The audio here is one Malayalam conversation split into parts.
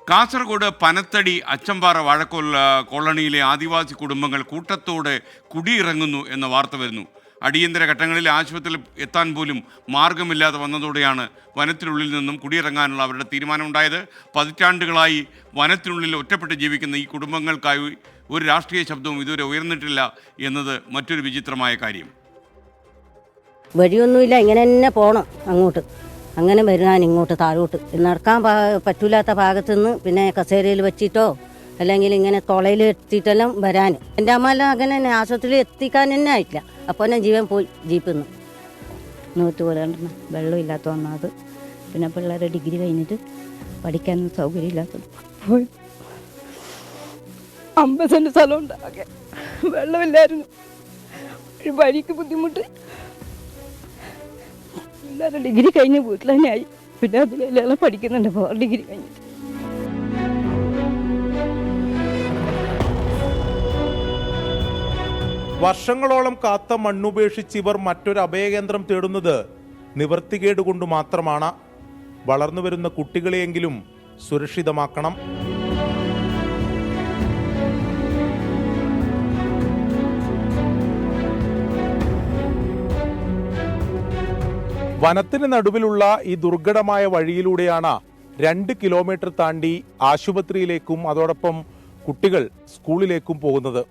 കാസർഗോഡ് പനത്തടി അച്ചമ്പാറ വാഴക്കൊല്ല കോളനിയിലെ ആദിവാസി കുടുംബങ്ങൾ കൂട്ടത്തോടെ കുടിയിറങ്ങുന്നു എന്ന വാർത്ത വരുന്നു. അടിയന്തര ഘട്ടങ്ങളിൽ ആശുപത്രിയിൽ എത്താൻ പോലും മാർഗമില്ലാതെ വന്നതോടെയാണ് വനത്തിനുള്ളിൽ നിന്നും കുടിയിറങ്ങാനുള്ള അവരുടെ തീരുമാനമുണ്ടായത്. പതിറ്റാണ്ടുകളായി വനത്തിനുള്ളിൽ ഒറ്റപ്പെട്ട് ജീവിക്കുന്ന ഈ കുടുംബങ്ങൾക്കായി ഒരു രാഷ്ട്രീയ ശബ്ദവും ഇതുവരെ ഉയർന്നിട്ടില്ല എന്നത് മറ്റൊരു വിചിത്രമായ കാര്യം. വഴിയൊന്നുമില്ല, ഇങ്ങനെ തന്നെ പോകണം അങ്ങോട്ട്. അങ്ങനെ വരാൻ ഇങ്ങോട്ട് താഴോട്ട് നടക്കാൻ പറ്റൂലാത്ത ഭാഗത്തു നിന്ന് പിന്നെ കസേരയിൽ വെച്ചിട്ടോ അല്ലെങ്കിൽ ഇങ്ങനെ തുളയിൽ എത്തിയിട്ടെല്ലാം വരാൻ. എൻ്റെ അമ്മയെല്ലാം അങ്ങനെ തന്നെ ആശുപത്രിയിൽ എത്തിക്കാൻ തന്നെ ആയിട്ടില്ല. അപ്പോൾ തന്നെ ജീവൻ പോയി ജീപ്പിൽ നിന്ന്. നൂറ്റ് പോലെ കണ്ടെന്ന് വെള്ളമില്ലാത്ത ഒന്നത്, പിന്നെ പിള്ളേരെ ഡിഗ്രി കഴിഞ്ഞിട്ട് പഠിക്കാനൊന്നും സൗകര്യമില്ലാത്തത് പോയി. 50 സെൻറ്റ് സ്ഥലം ഉണ്ടാകെ വെള്ളമില്ലായിരുന്നു, വഴിക്ക് ബുദ്ധിമുട്ട്. പിള്ളേരെ ഡിഗ്രി കഴിഞ്ഞ് വീട്ടിൽ തന്നെ ആയി. പിന്നെ അതിലെല്ലാം പഠിക്കുന്നുണ്ട് ഇപ്പോൾ ഡിഗ്രി കഴിഞ്ഞിട്ട്. വർഷങ്ങളോളം കാത്ത മണ്ണുപേക്ഷിച്ച് ഇവർ മറ്റൊരു അഭയകേന്ദ്രം തേടുന്നത് നിവൃത്തികേട് കൊണ്ട് മാത്രമാണ്. വളർന്നു വരുന്ന കുട്ടികളെയെങ്കിലും സുരക്ഷിതമാക്കണം. വനത്തിന് നടുവിലുള്ള ഈ ദുർഘടമായ വഴിയിലൂടെയാണ് 2 കിലോമീറ്റർ താണ്ടി ആശുപത്രിയിലേക്കും അതോടൊപ്പം കുട്ടികൾ സ്കൂളിലേക്കും പോകുന്നത്.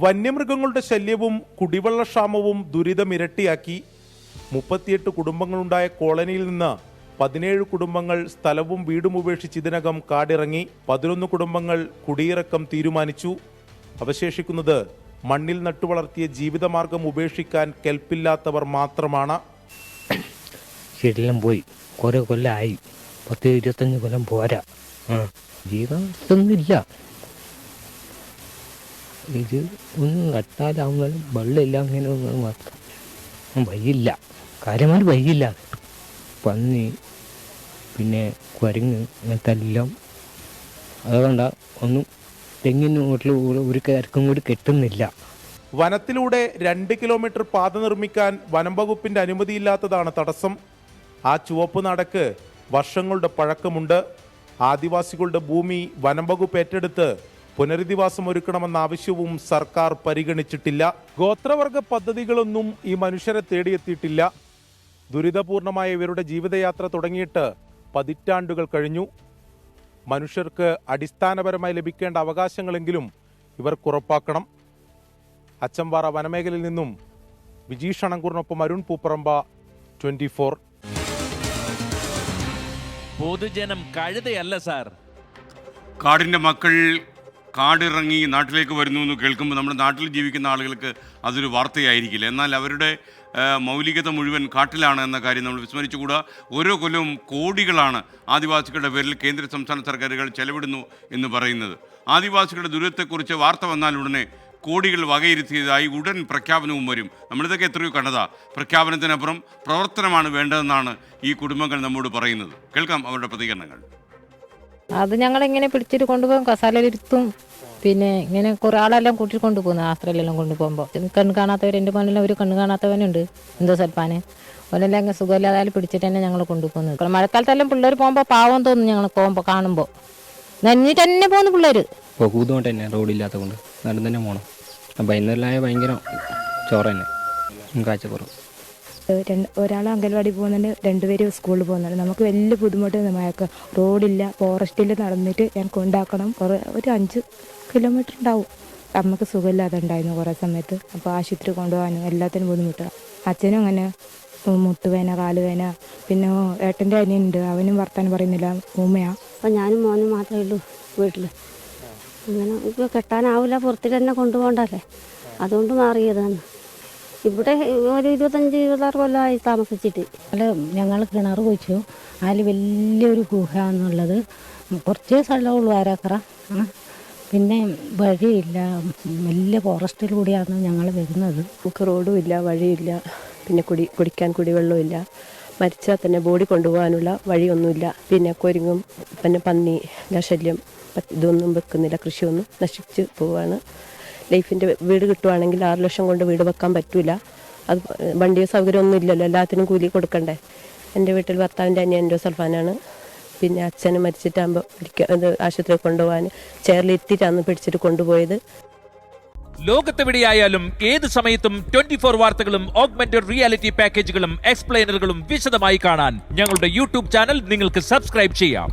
വന്യമൃഗങ്ങളുടെ ശല്യവും കുടിവെള്ളക്ഷാമവും ദുരിതമിരട്ടിയാക്കി. 38 കുടുംബങ്ങളുണ്ടായ കോളനിയിൽ നിന്ന് 17 കുടുംബങ്ങൾ സ്ഥലവും വീടും ഉപേക്ഷിച്ച് ഇതിനകം കാടിറങ്ങി. 11 കുടുംബങ്ങൾ കുടിയിറക്കം തീരുമാനിച്ചു. അവശേഷിക്കുന്നത് മണ്ണിൽ നട്ടുവളർത്തിയ ജീവിതമാർഗം ഉപേക്ഷിക്കാൻ കെൽപ്പില്ലാത്തവർ മാത്രമാണ്. ശരിയെല്ലാം പോയി, കുറേ കൊല്ലമായി, 10-25 കൊല്ലം പോരാ. ജീവിതമൊന്നുമില്ല. ഇത് ഒന്നും നട്ടാലാവുന്നാലും വെള്ളമില്ല, അങ്ങനെ ഒന്നും മാത്രം. വഴിയില്ല, കാര്യമായി വഴിയില്ല. പന്നി, പിന്നെ കുരങ്ങ്, അങ്ങനത്തെ എല്ലാം. അതുകൊണ്ടാ ഒന്നും തെങ്ങിന് വീട്ടിൽ ഒരു കരക്കും കൂടി കെട്ടുന്നില്ല. വനത്തിലൂടെ 2 കിലോമീറ്റർ പാത നിർമ്മിക്കാൻ വനം വകുപ്പിന്റെ അനുമതിയില്ലാത്തതാണ് തടസ്സം. ആ ചുവപ്പ് നടക്ക് വർഷങ്ങളുടെ പഴക്കമുണ്ട്. ആദിവാസികളുടെ ഭൂമി വനം വകുപ്പ് ഏറ്റെടുത്ത് പുനരധിവാസം ഒരുക്കണമെന്ന ആവശ്യവും സർക്കാർ പരിഗണിച്ചിട്ടില്ല. ഗോത്രവർഗ പദ്ധതികളൊന്നും ഈ മനുഷ്യരെ തേടിയെത്തിയിട്ടില്ല. ദുരിതപൂർണമായ ഇവരുടെ ജീവിതയാത്ര തുടങ്ങിയിട്ട് പതിറ്റാണ്ടുകൾ കഴിഞ്ഞു. മനുഷ്യർക്ക് അടിസ്ഥാനപരമായി ലഭിക്കേണ്ട അവകാശങ്ങളെങ്കിലും ഇവർക്ക് ഉറപ്പാക്കണം. അച്ചമ്പാറ വനമേഖലയിൽ നിന്നും വിജീഷ് അണങ്കൂറിനൊപ്പം അരുൺ പൂപ്പറമ്പ, 24. പൊതുജനം കഴുതയല്ല സാർ. കാടിൻ്റെ മക്കൾ കാടിറങ്ങി നാട്ടിലേക്ക് വരുന്നു എന്ന് കേൾക്കുമ്പോൾ നമ്മുടെ നാട്ടിൽ ജീവിക്കുന്ന ആളുകൾക്ക് അതൊരു വാർത്തയായിരിക്കില്ല. എന്നാൽ അവരുടെ മൗലികത മുഴുവൻ കാട്ടിലാണ് എന്ന കാര്യം നമ്മൾ വിസ്മരിച്ചുകൂടാ. ഓരോ കൊല്ലവും കോടികളാണ് ആദിവാസികളുടെ പേരിൽ കേന്ദ്ര സംസ്ഥാന സർക്കാരുകൾ ചെലവിടുന്നു എന്ന് പറയുന്നത്. ആദിവാസികളുടെ ദുരിതത്തെക്കുറിച്ച് വാർത്ത വന്നാൽ ഉടനെ കോടികൾ വകയിരുത്തിയതായി ഉടൻ പ്രഖ്യാപനവും വരും. നമ്മളിതൊക്കെ എത്രയോ കണ്ടതാ. പ്രഖ്യാപനത്തിനപ്പുറം പ്രവർത്തനമാണ് വേണ്ടതെന്നാണ് ഈ കുടുംബങ്ങൾ നമ്മോട് പറയുന്നത്. കേൾക്കാം അവരുടെ പ്രതികരണങ്ങൾ. അത് ഞങ്ങളിങ്ങനെ പിടിച്ചിട്ട് കൊണ്ടുപോകും, കസാലയിലിരുത്തും. പിന്നെ ഇങ്ങനെ കുറേ ആളെല്ലാം കൂട്ടിട്ട് കൊണ്ടുപോകുന്നു ആസ്ത്രയിലെല്ലാം കൊണ്ടുപോകുമ്പോൾ. കണ്ണ് കാണാത്തവർ, എൻ്റെ മോനെല്ലാം ഒരു കണ്ണ് കാണാത്തവനുണ്ട്, എന്തോ സൽപ്പാന്. ഓനെല്ലാം അങ്ങ് സുഖമില്ലാതായാലും പിടിച്ചിട്ട് തന്നെ ഞങ്ങൾ കൊണ്ടുപോകുന്നത്. മഴക്കാലത്തെല്ലാം പിള്ളേർ പോകുമ്പോൾ പാവം തോന്നും ഞങ്ങൾ പോകുമ്പോൾ, കാണുമ്പോൾ നഞ്ഞിട്ട് തന്നെ പോകുന്നു പിള്ളേർ. ഇപ്പോൾ കൂതുകൊണ്ട് തന്നെ റോഡില്ലാത്ത കൊണ്ട് നടന്നു തന്നെ പോകണം. വൈകുന്നേരമായ ഭയങ്കര ചോറ തന്നെ, കാഴ്ചക്കുറവ്. ഒരാൾ അംഗൻവാടി പോകുന്നുണ്ട്, 2 പേര് സ്കൂളിൽ പോകുന്നുണ്ട്. നമുക്ക് വലിയ ബുദ്ധിമുട്ട്. മഴക്ക് റോഡില്ല, ഫോറസ്റ്റിൽ നടന്നിട്ട് ഞാൻ കൊണ്ടാക്കണം. ഒരു 5 കിലോമീറ്റർ ഉണ്ടാവും. നമുക്ക് സുഖമില്ലാതെ ഉണ്ടായിരുന്നു കുറേ സമയത്ത്. അപ്പോൾ ആശുപത്രി കൊണ്ടുപോകാനും എല്ലാത്തിനും ബുദ്ധിമുട്ടാണ്. അച്ഛനും അങ്ങനെ മുട്ടുവേന, കാലുവേന. പിന്നെ ഏട്ടൻ്റെ അനിയനുണ്ട്, അവനും വർത്താനം പറയുന്നില്ല, ഉമ്മയാണ്. അപ്പം ഞാനും മോനും മാത്രമേ ഉള്ളൂ വീട്ടിൽ. അങ്ങനെ ഇപ്പോൾ കെട്ടാനാവില്ല, പുറത്തിൽ തന്നെ കൊണ്ടുപോകണ്ടല്ലേ, അതുകൊണ്ട് മാറിയതാണ്. ഇവിടെ ഒരു 25-26 കൊല്ലമായി താമസിച്ചിട്ട്. അല്ല, ഞങ്ങൾ കിണർ കുഴിച്ചു. അതിൽ വലിയൊരു ഗുഹ എന്നുള്ളത് കുറച്ചേ സ്ഥലമുള്ളൂ, അരക്കറ. പിന്നെ വഴിയില്ല, വലിയ ഫോറസ്റ്റിലൂടെയാണ് ഞങ്ങൾ വരുന്നത്. നമുക്ക് റോഡും ഇല്ല, വഴിയില്ല, പിന്നെ കുടിക്കാൻ കുടിവെള്ളമില്ല. മരിച്ചാൽ തന്നെ ബോഡി കൊണ്ടുപോകാനുള്ള വഴിയൊന്നുമില്ല. പിന്നെ കുരങ്ങും പിന്നെ പന്നി ശല്യം ഇതൊന്നും വെക്കുന്നില്ല. കൃഷിയൊന്നും നശിച്ച് പോവുകയാണ്. ലൈഫിൻ്റെ വീട് കിട്ടുവാണെങ്കിൽ 6 ലക്ഷം കൊണ്ട് വീട് വെക്കാൻ പറ്റില്ല. അത് വണ്ടിയോ സൗകര്യമൊന്നും ഇല്ലല്ലോ, എല്ലാത്തിനും കൂലി കൊടുക്കണ്ടേ. എൻ്റെ വീട്ടിൽ ഭർത്താവിൻ്റെ അനിയൻ എൻ്റെ സൽഫാനാണ്. പിന്നെ അച്ഛന് മരിച്ചിട്ടാകുമ്പോൾ ആശുപത്രിയിൽ കൊണ്ടുപോകാൻ ചെയറിലിരുത്തിയിട്ടാണ് പിടിച്ചിട്ട് കൊണ്ടുപോയത്. ലോകത്തെവിടെയായാലും ഏത് സമയത്തും 24 വാർത്തകളും ഓഗ്മെന്റഡ് റിയാലിറ്റി പാക്കേജുകളും എക്സ്പ്ലെയിനറുകളും വിശദമായി കാണാൻ ഞങ്ങളുടെ യൂട്യൂബ് ചാനൽ നിങ്ങൾക്ക് സബ്സ്ക്രൈബ് ചെയ്യാം.